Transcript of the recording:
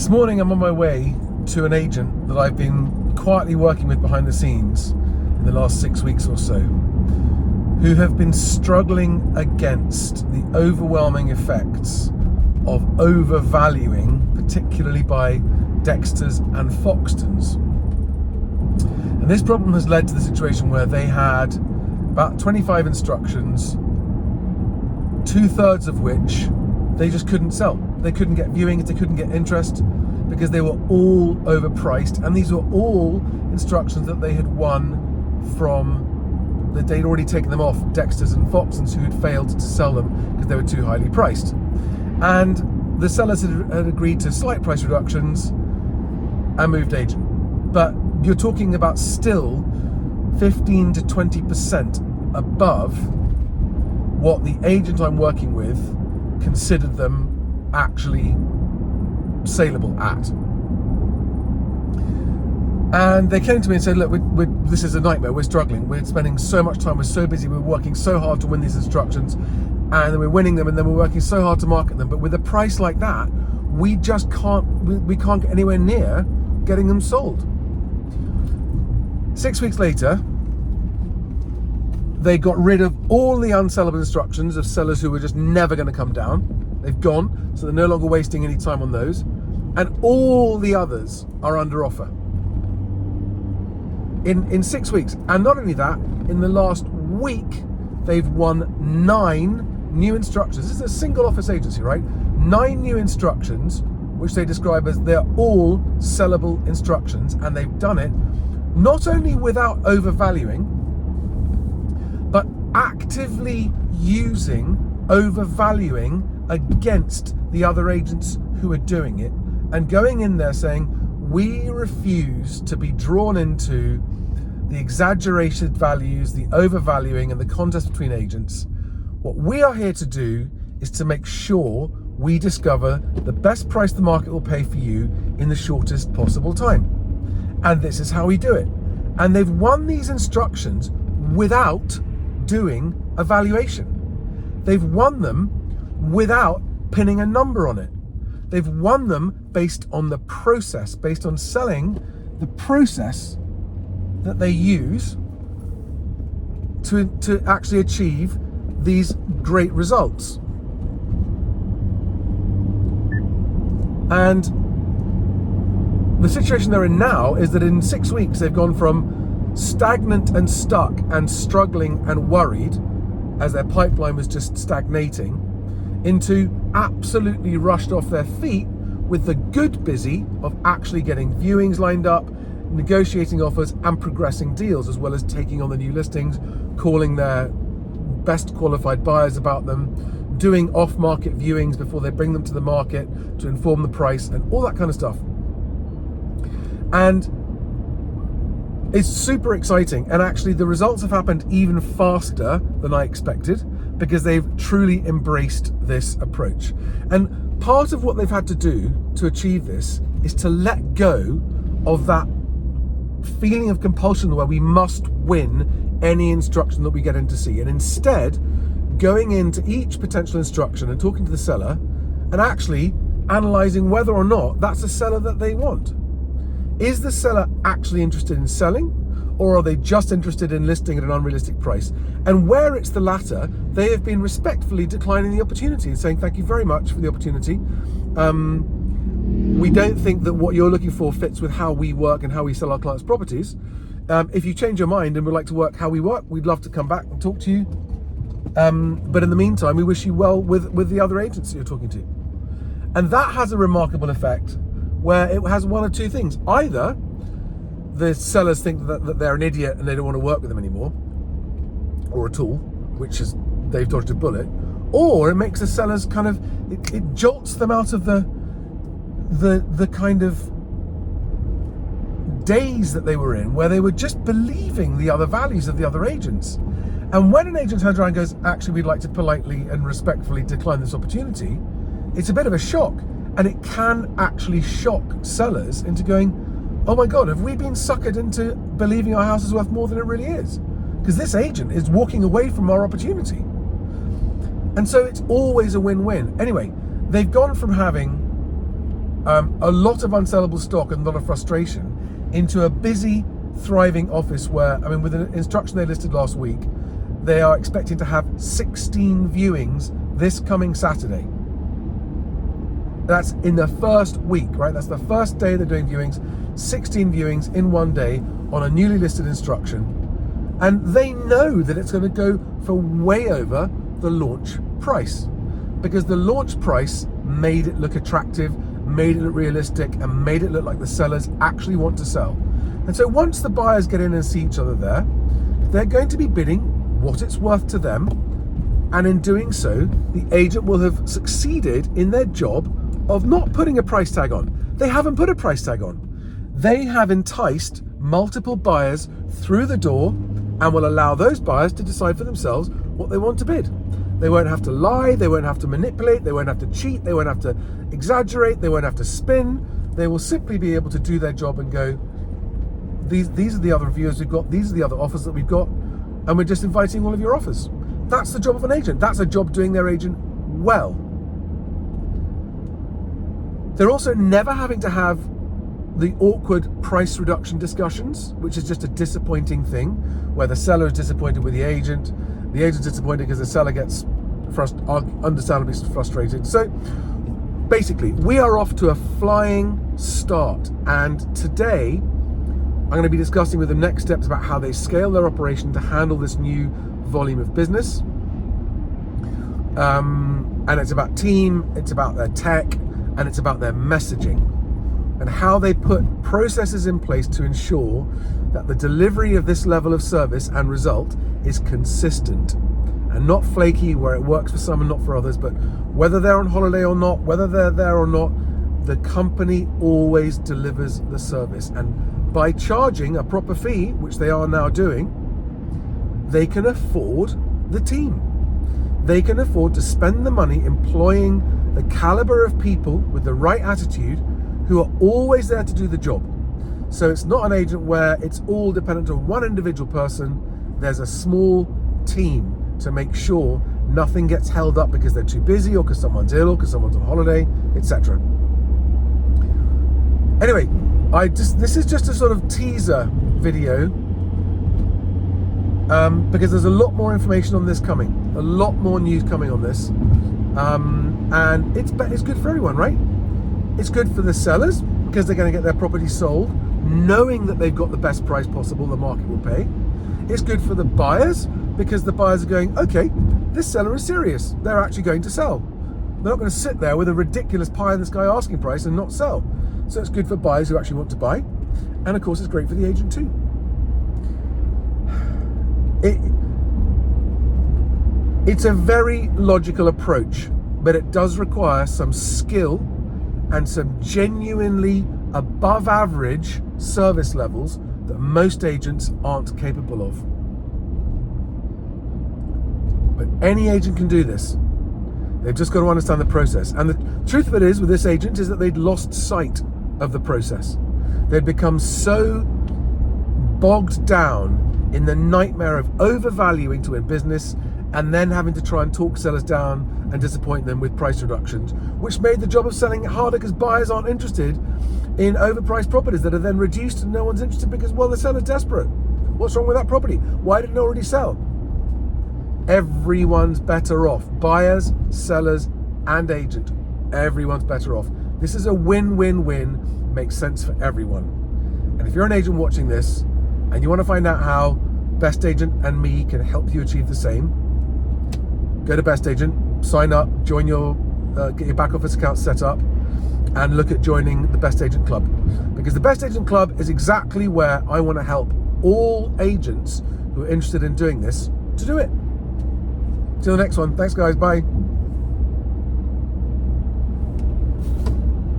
This morning I'm on my way to an agent that I've been quietly working with behind the scenes in the last 6 weeks or so, who have been struggling against the overwhelming effects of overvaluing, particularly by Dexters and Foxtons. And this problem has led to the situation where they had about 25 instructions, 2/3 of which they just couldn't sell. They couldn't get viewings, they couldn't get interest because they were all overpriced. And these were all instructions that they had won from, that they'd already taken them off Dexters and Foxtons who had failed to sell them because they were too highly priced. And the sellers had agreed to slight price reductions and moved agent. But you're talking about still 15 to 20% above what the agent I'm working with considered them actually saleable at. And they came to me and said, look, this is a nightmare, we're struggling, we're spending so much time, we're so busy, we're working so hard to win these instructions, and then we're winning them, and then we're working so hard to market them, but with a price like that, we just can't, we can't get anywhere near getting them sold. 6 weeks later, they got rid of all the unsellable instructions of sellers who were just never going to come down. They've gone, so they're no longer wasting any time on those. And all the others are under offer. In 6 weeks. And not only that, in the last week, they've won 9 new instructions. This is a single office agency, right? 9 new instructions, which they describe as they're all sellable instructions. And they've done it not only without overvaluing, but actively using overvaluing against the other agents who are doing it, and going in there saying, we refuse to be drawn into the exaggerated values, the overvaluing, and the contest between agents. What we are here to do is to make sure we discover the best price the market will pay for you in the shortest possible time. And this is how we do it. And they've won these instructions without doing a valuation. They've won them without pinning a number on it. They've won them based on the process, based on selling the process that they use to actually achieve these great results. And the situation they're in now is that in 6 weeks they've gone from stagnant and stuck and struggling and worried as their pipeline was just stagnating into absolutely rushed off their feet with the good busy of actually getting viewings lined up, negotiating offers and progressing deals, as well as taking on the new listings, calling their best qualified buyers about them, doing off-market viewings before they bring them to the market to inform the price and all that kind of stuff. And it's super exciting, and actually the results have happened even faster than I expected because they've truly embraced this approach. And part of what they've had to do to achieve this is to let go of that feeling of compulsion where we must win any instruction that we get in to see, and instead going into each potential instruction and talking to the seller and actually analysing whether or not that's a seller that they want. Is the seller actually interested in selling, or are they just interested in listing at an unrealistic price? And where it's the latter, they have been respectfully declining the opportunity and saying, thank you very much for the opportunity. We don't think that what you're looking for fits with how we work and how we sell our clients' properties. If you change your mind and would like to work how we work, we'd love to come back and talk to you. But in the meantime, we wish you well with the other agents that you're talking to. And that has a remarkable effect where it has one of two things. Either the sellers think that they're an idiot and they don't want to work with them anymore, or at all, which is they've dodged a bullet, or it makes the sellers kind of, it jolts them out of the kind of days that they were in where they were just believing the other values of the other agents. And when an agent turns around and goes, actually, we'd like to politely and respectfully decline this opportunity, it's a bit of a shock. And it can actually shock sellers into going, oh my God, have we been suckered into believing our house is worth more than it really is? Because this agent is walking away from our opportunity. And so it's always a win-win. Anyway, they've gone from having a lot of unsellable stock and a lot of frustration into a busy, thriving office where, I mean, with an instruction they listed last week, they are expecting to have 16 viewings this coming Saturday. That's in the first week, right? That's the first day they're doing viewings, 16 viewings in one day on a newly listed instruction. And they know that it's going to go for way over the launch price, because the launch price made it look attractive, made it look realistic, and made it look like the sellers actually want to sell. And so once the buyers get in and see each other there, they're going to be bidding what it's worth to them. And in doing so, the agent will have succeeded in their job of not putting a price tag on. They haven't put a price tag on. They have enticed multiple buyers through the door and will allow those buyers to decide for themselves what they want to bid. They won't have to lie, they won't have to manipulate, they won't have to cheat, they won't have to exaggerate, they won't have to spin. They will simply be able to do their job and go, these are the other reviewers we've got, these are the other offers that we've got, and we're just inviting all of your offers. That's the job of an agent. That's a job doing their agent well. They're also never having to have the awkward price reduction discussions, which is just a disappointing thing, where the seller is disappointed with the agent's disappointed because the seller gets understandably frustrated. So basically, we are off to a flying start, and today I'm going to be discussing with them next steps about how they scale their operation to handle this new volume of business. And it's about team, it's about their tech, and it's about their messaging, and how they put processes in place to ensure that the delivery of this level of service and result is consistent and not flaky, where it works for some and not for others. But whether they're on holiday or not, whether they're there or not, the company always delivers the service. And by charging a proper fee, which they are now doing, they can afford the team. They can afford to spend the money employing the caliber of people with the right attitude who are always there to do the job. So it's not an agent where it's all dependent on one individual person. There's a small team to make sure nothing gets held up because they're too busy, or because someone's ill, or because someone's on holiday, etc. Anyway, this is just a sort of teaser video, because there's a lot more information on this coming, a lot more news coming on this, and it's good for everyone, right? It's good for the sellers because they're going to get their property sold knowing that they've got the best price possible the market will pay. It's good for the buyers because the buyers are going, okay, this seller is serious. They're actually going to sell. They're not going to sit there with a ridiculous pie in the sky asking price and not sell. So it's good for buyers who actually want to buy. And of course, it's great for the agent too. It's a very logical approach, but it does require some skill and some genuinely above average service levels that most agents aren't capable of. But any agent can do this. They've just got to understand the process. And the truth of it is, with this agent, is that they'd lost sight of the process. They'd become so bogged down in the nightmare of overvaluing to win business, and then having to try and talk sellers down and disappoint them with price reductions, which made the job of selling it harder because buyers aren't interested in overpriced properties that are then reduced, and no one's interested because, well, the seller's desperate. What's wrong with that property? Why didn't it already sell? Everyone's better off. Buyers, sellers, and agent. Everyone's better off. This is a win-win-win. Makes sense for everyone. And if you're an agent watching this and you want to find out how Best Agent and me can help you achieve the same, go to Best Agent, sign up, join get your back office account set up, and look at joining the Best Agent Club. Because the Best Agent Club is exactly where I want to help all agents who are interested in doing this to do it. Till the next one. Thanks, guys. Bye.